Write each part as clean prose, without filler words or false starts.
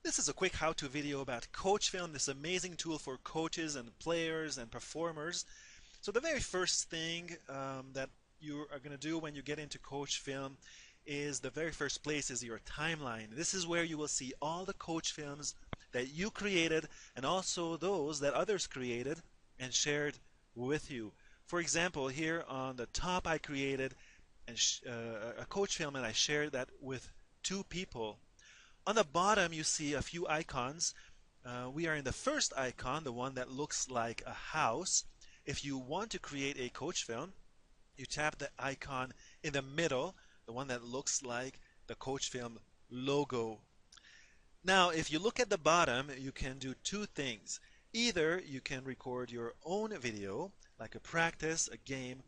This is a quick how-to video about Koachfilm, this amazing tool for coaches and players and performers. So the very first thing that you are going to do when you get into Koachfilm is the very first place is your timeline. This is where you will see all the Koachfilms that you created and also those that others created and shared with you. For example, here on the top I created a Koachfilm and I shared that with two people. On the bottom, you see a few icons. We are in the first icon, the one that looks like a house. If you want to create a Koachfilm, you tap the icon in the middle, the one that looks like the Koachfilm logo. Now, if you look at the bottom, you can do two things. Either you can record your own video, like a practice, a game,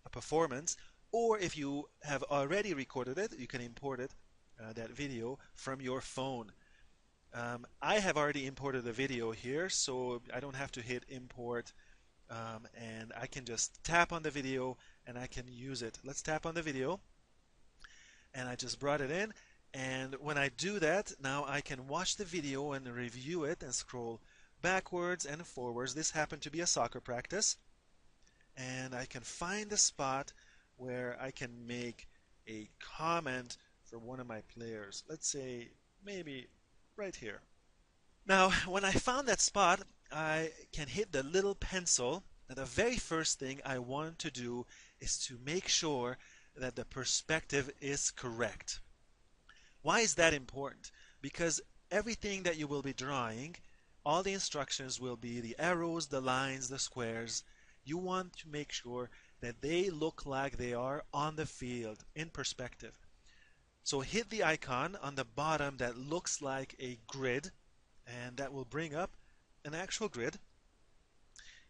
a performance, or if you have already recorded it, you can import it that video from your phone. I have already imported the video here, so I don't have to hit import, and I can just tap on the video and I can use it. Let's tap on the video, and I just brought it in, and when I do that, now I can watch the video and review it and scroll backwards and forwards. This happened to be a soccer practice, and I can find the spot where I can make a comment for one of my players. Let's say maybe right here. Now, when I found that spot, I can hit the little pencil, and the very first thing I want to do is to make sure that the perspective is correct. Why is that important? Because everything that you will be drawing, all the instructions will be the arrows, the lines, the squares. You want to make sure that they look like they are on the field in perspective. So hit the icon on the bottom that looks like a grid, and that will bring up an actual grid.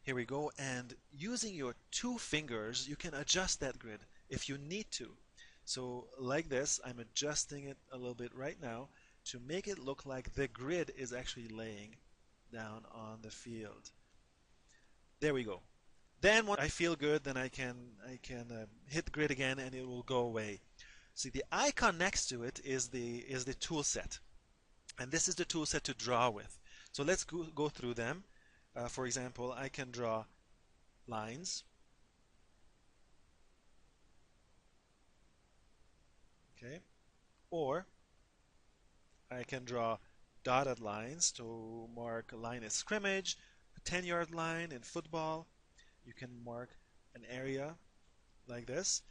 Here we go, and using your two fingers you can adjust that grid if you need to. So like this, I'm adjusting it a little bit right now to make it look like the grid is actually laying down on the field. There we go. Then when I feel good, then I can hit the grid again and it will go away. See, the icon next to it is the tool set, and this is the tool set to draw with. So let's go through them. For example, I can draw lines. Okay, or I can draw dotted lines to mark a line of scrimmage, a 10-yard line in football. You can mark an area like this,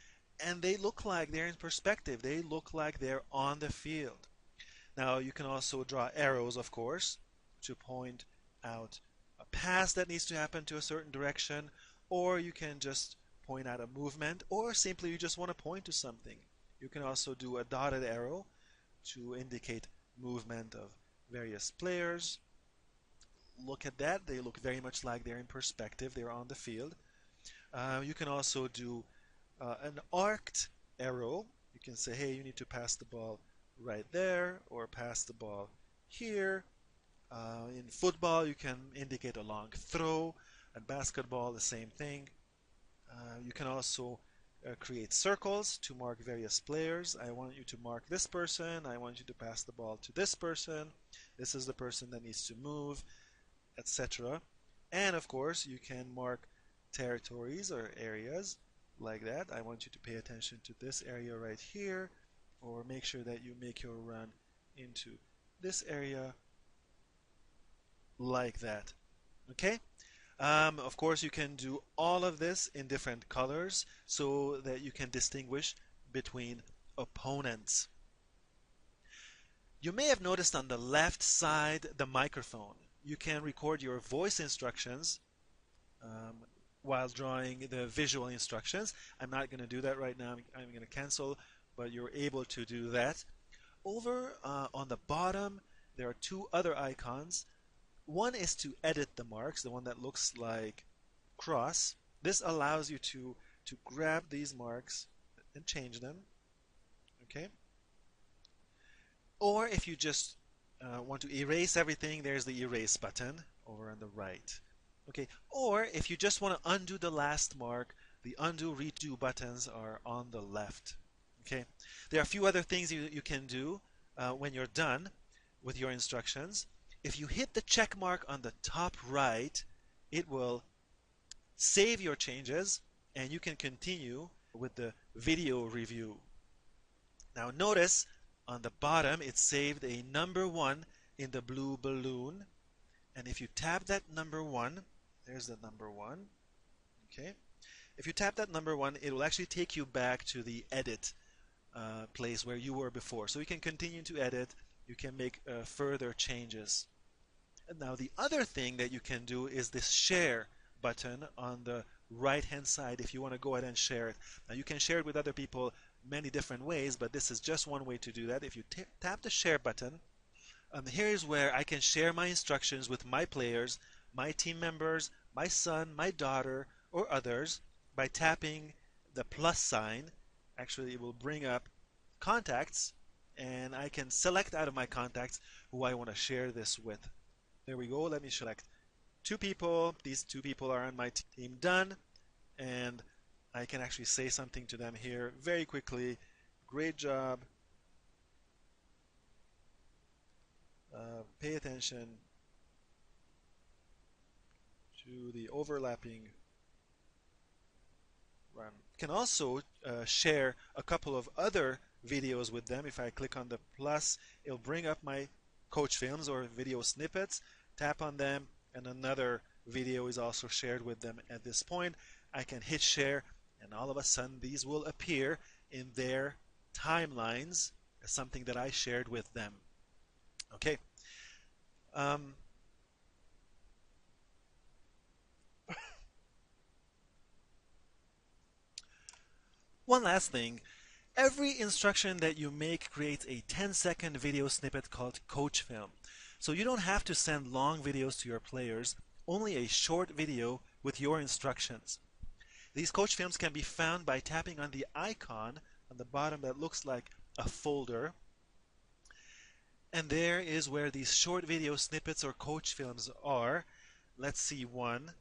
and they look like they're in perspective. They look like they're on the field. Now you can also draw arrows, of course, to point out a pass that needs to happen to a certain direction, or you can just point out a movement, or simply you just want to point to something. You can also do a dotted arrow to indicate movement of various players. Look at that. They look very much like they're in perspective. They're on the field. You can also do an arced arrow. You can say, hey, you need to pass the ball right there, or pass the ball here. In football, you can indicate a long throw. And basketball, the same thing. You can also create circles to mark various players. I want you to mark this person. I want you to pass the ball to this person. This is the person that needs to move, etc. And of course, you can mark territories or areas like that. I want you to pay attention to this area right here, or make sure that you make your run into this area like that. Okay? Of course, you can do all of this in different colors so that you can distinguish between opponents. You may have noticed on the left side the microphone. You can record your voice instructions while drawing the visual instructions. I'm not going to do that right now. I'm going to cancel, but you're able to do that. Over on the bottom, there are two other icons. One is to edit the marks, the one that looks like cross. This allows you to grab these marks and change them. Okay. Or if you just want to erase everything, there's the erase button over on the right. Okay, or if you just want to undo the last mark, the undo, redo buttons are on the left. Okay, there are a few other things you can do when you're done. with your instructions. If you hit the check mark on the top right, it will save your changes and you can continue with the video review. Now notice on the bottom it saved a number 1 in the blue balloon, and if you tap that number 1, there's the number 1, okay? If you tap that number 1, it will actually take you back to the edit place where you were before. So you can continue to edit, you can make further changes. And now the other thing that you can do is this share button on the right hand side if you want to go ahead and share it. Now you can share it with other people many different ways, but this is just one way to do that. If you tap the share button, here is where I can share my instructions with my players, my team members, my son, my daughter, or others by tapping the plus sign. Actually, it will bring up contacts, and I can select out of my contacts who I want to share this with. There we go. Let me select 2 people. These 2 people are on my team. Done. And I can actually say something to them here very quickly. Great job. Pay attention to the overlapping run. You can also share a couple of other videos with them. If I click on the plus, it'll bring up my Koachfilms or video snippets. Tap on them and another video is also shared with them. At this point, I can hit share and all of a sudden these will appear in their timelines as something that I shared with them. Okay. One last thing. Every instruction that you make creates a 10-second video snippet called Koachfilm. So you don't have to send long videos to your players, only a short video with your instructions. These Koachfilms can be found by tapping on the icon on the bottom that looks like a folder. And there is where these short video snippets or Koachfilms are. Let's see one.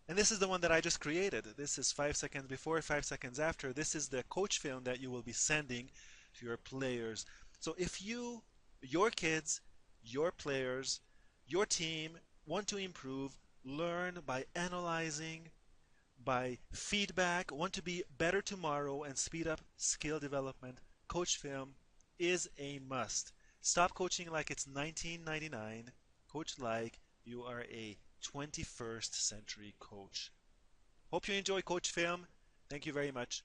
And this is the one that I just created. This is 5 seconds before, 5 seconds after. This is the Koachfilm that you will be sending to your players. So if you, your kids, your players, your team want to improve, learn by analyzing, by feedback, want to be better tomorrow and speed up skill development, Koachfilm is a must. Stop coaching like it's 1999. Coach like you are a 21st century coach. Hope you enjoy Koachfilm. Thank you very much.